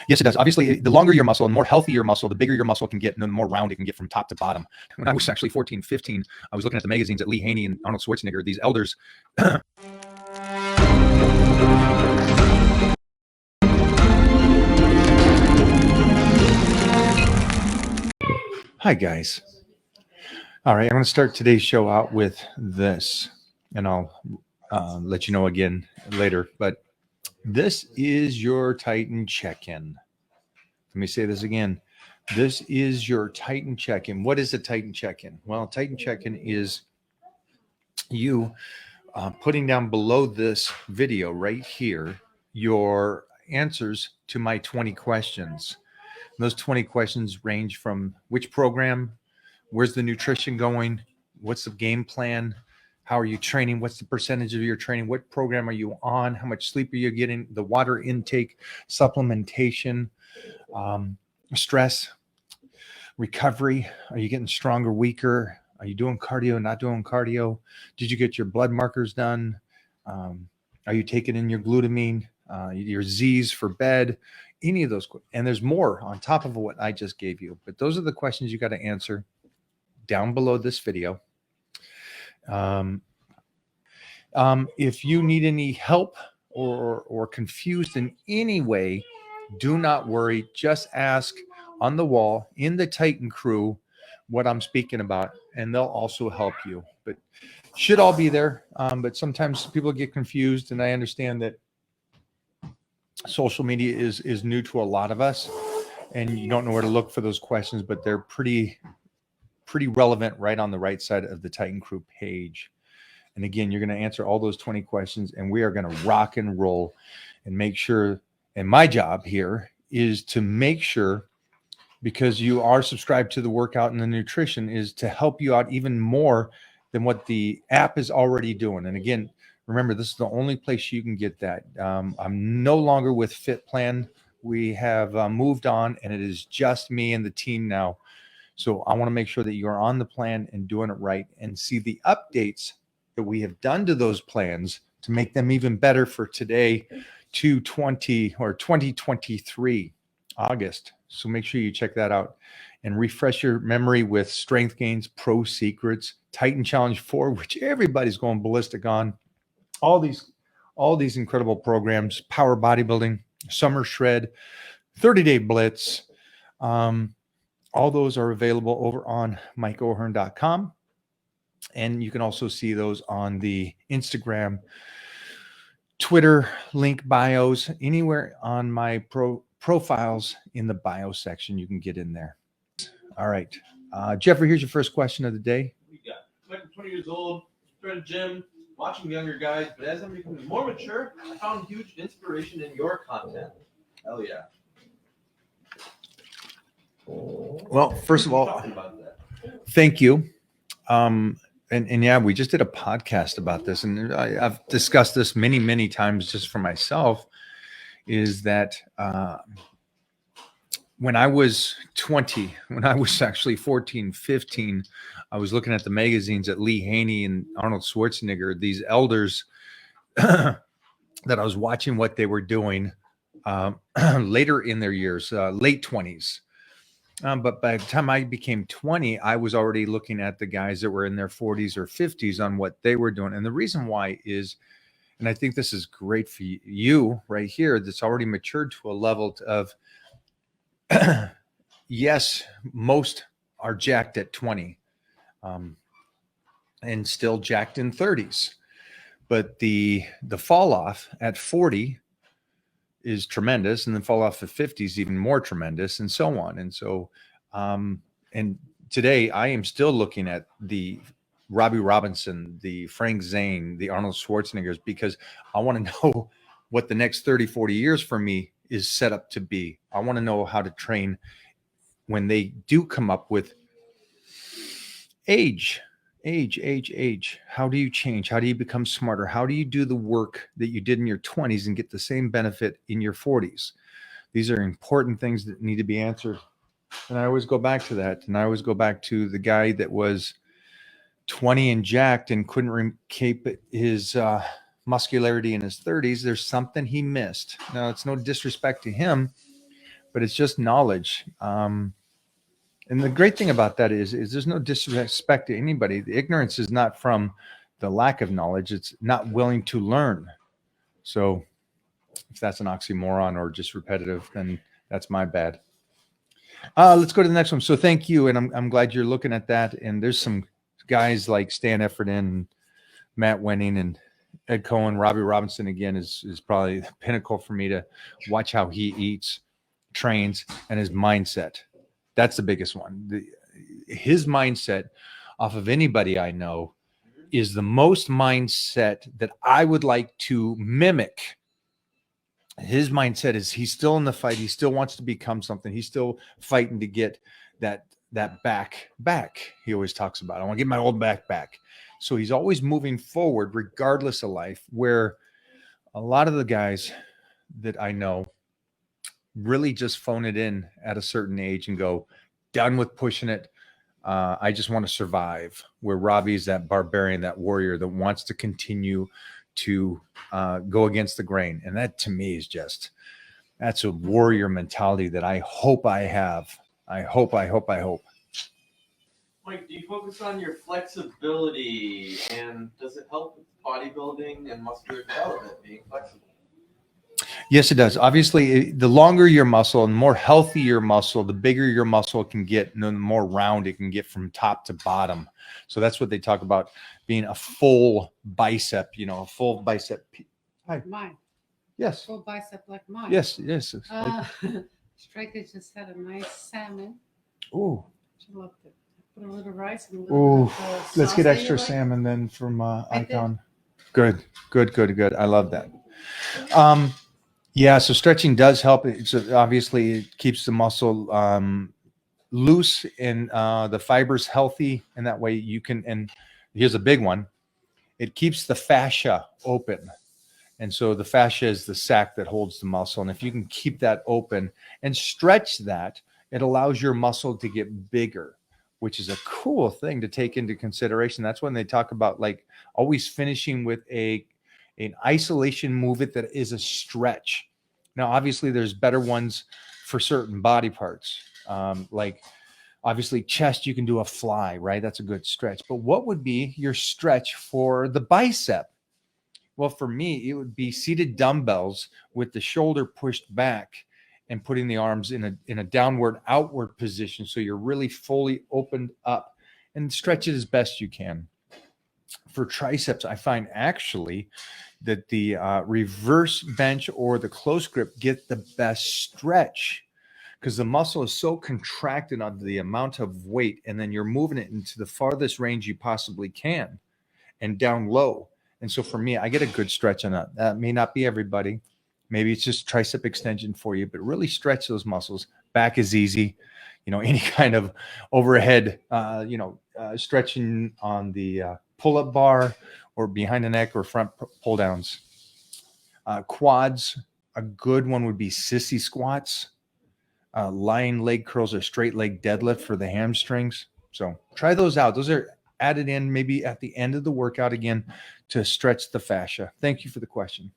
Yes, it does. Obviously, the longer your muscle and more healthy your muscle, the bigger your muscle can get and the more round it can get from top to bottom. When I was actually 14, 15, I was looking at the magazines at Lee Haney and Arnold Schwarzenegger, these elders. Hi, guys. All right, I'm going to start today's show out with this, and I'll let you know again later. But this is your Titan check-in. Let me say this again. This is your Titan check-in. What is a Titan check-in? Well, Titan check-in is you putting down below this video right here your answers to my 20 questions. Those 20 questions range from which program, where's the nutrition going, what's the game plan, how are you training, what's the percentage of your training, what program are you on, how much sleep are you getting, the water intake, supplementation, stress, recovery, are you getting stronger, weaker, are you doing cardio, not doing cardio, did you get your blood markers done, are you taking in your glutamine, your Z's for bed, any of those. And there's more on top of what I just gave you, but those are the questions you got to answer down below this video. If you need any help or confused in any way, do not worry. Just ask on the wall in the Titan crew what I'm speaking about, and they'll also help you. But should all be there. But sometimes people get confused, and I understand that social media is new to a lot of us, and you don't know where to look for those questions, but they're pretty relevant right on the right side of the Titan Crew page. And again, you're going to answer all those 20 questions, and we are going to rock and roll and make sure. And my job here is to make sure, because you are subscribed to the workout and the nutrition, is to help you out even more than what the app is already doing. And again, remember, this is the only place you can get that. I'm no longer with Fit Plan. We have moved on, and it is just me and the team now. So I want to make sure that you're on the plan and doing it right, and see the updates that we have done to those plans to make them even better for today, 2023 August. So make sure you check that out and refresh your memory with Strength Gains, Pro Secrets, Titan Challenge 4, which everybody's going ballistic on. All these incredible programs, Power Bodybuilding, Summer Shred, 30-Day Blitz. All those are available over on mikeohearn.com. And you can also see those on the Instagram, Twitter, link bios, anywhere on my profiles in the bio section, you can get in there. All right. Jeffrey, here's your first question of the day. We got 20 years old, started a gym, watching younger guys, but as I'm becoming more mature, I found huge inspiration in your content. Hell yeah. Well, first of all, thank you. And yeah, we just did a podcast about this, and I've discussed this many, many times just for myself, is that when I was 20, when I was actually 14, 15, I was looking at the magazines at Lee Haney and Arnold Schwarzenegger, these elders that I was watching what they were doing later in their years, late 20s. But by the time I became 20, I was already looking at the guys that were in their 40s or 50s on what they were doing. And the reason why is, and I think this is great for you right here, that's already matured to a level of, yes, most are jacked at 20 and still jacked in 30s. But the fall off at 40 is tremendous, and then fall off at 50 is even more tremendous, and so on. And so, and today I am still looking at the Robbie Robinson, the Frank Zane, the Arnold Schwarzeneggers, because I want to know what the next 30, 40 years for me is set up to be. I want to know how to train when they do come up with age. How do you change? How do you become smarter? How do you do the work that you did in your 20s and get the same benefit in your 40s? These are important things that need to be answered. And I always go back to that. And I always go back to the guy that was 20 and jacked and couldn't keep his muscularity in his 30s. There's something he missed. Now, it's no disrespect to him, but it's just knowledge. And the great thing about that is there's no disrespect to anybody. The ignorance is not from the lack of knowledge. It's not willing to learn. So if that's an oxymoron or just repetitive, then that's my bad. Let's go to the next one. So thank you. And I'm glad you're looking at that. And there's some guys like Stan Efferton, Matt Wenning, and Ed Cohen. Robbie Robinson, again, is probably the pinnacle for me to watch how he eats, trains, and his mindset. That's the biggest one. His mindset off of anybody I know is the most mindset that I would like to mimic. His mindset is he's still in the fight. He still wants to become something. He's still fighting to get that back. He always talks about, I want to get my old back. So he's always moving forward regardless of life, where a lot of the guys that I know really just phone it in at a certain age and go, done with pushing it. I just want to survive. Where Robbie's that barbarian, that warrior that wants to continue to go against the grain. And that to me is that's a warrior mentality that I hope I have. I hope. Mike, do you focus on your flexibility, and does it help with bodybuilding and muscular development, being flexible? Yes, it does. Obviously, the longer your muscle and more healthy your muscle, the bigger your muscle can get, and the more round it can get from top to bottom. So that's what they talk about, being a full bicep, a full bicep. Hi. Mine. Yes. Full bicep like mine. Yes. Striker just had a nice salmon. Ooh. She loved it. Put a little rice and a little Let's get sauce extra that you salmon then from I did. Icon. Good. I love that. Yeah, so stretching does help. Obviously, it keeps the muscle loose and the fibers healthy, and that way you can. And here's a big one: it keeps the fascia open, and so the fascia is the sac that holds the muscle. And if you can keep that open and stretch that, it allows your muscle to get bigger, which is a cool thing to take into consideration. That's when they talk about like always finishing with an isolation movement that is a stretch. Now, obviously, there's better ones for certain body parts. Like, obviously, chest, you can do a fly, right? That's a good stretch. But what would be your stretch for the bicep? Well, for me, it would be seated dumbbells with the shoulder pushed back and putting the arms in a downward, outward position. So you're really fully opened up and stretch it as best you can. For triceps, I find actually that the reverse bench or the close grip get the best stretch because the muscle is so contracted under the amount of weight, and then you're moving it into the farthest range you possibly can and down low. And so for me, I get a good stretch on that. That may not be everybody. Maybe it's just tricep extension for you, but really stretch those muscles. Back is easy. Any kind of overhead, stretching on the pull-up bar or behind the neck or front pull downs. Quads, a good one would be sissy squats, lying leg curls or straight leg deadlift for the hamstrings. So try those out. Those are added in maybe at the end of the workout again to stretch the fascia. Thank you for the question.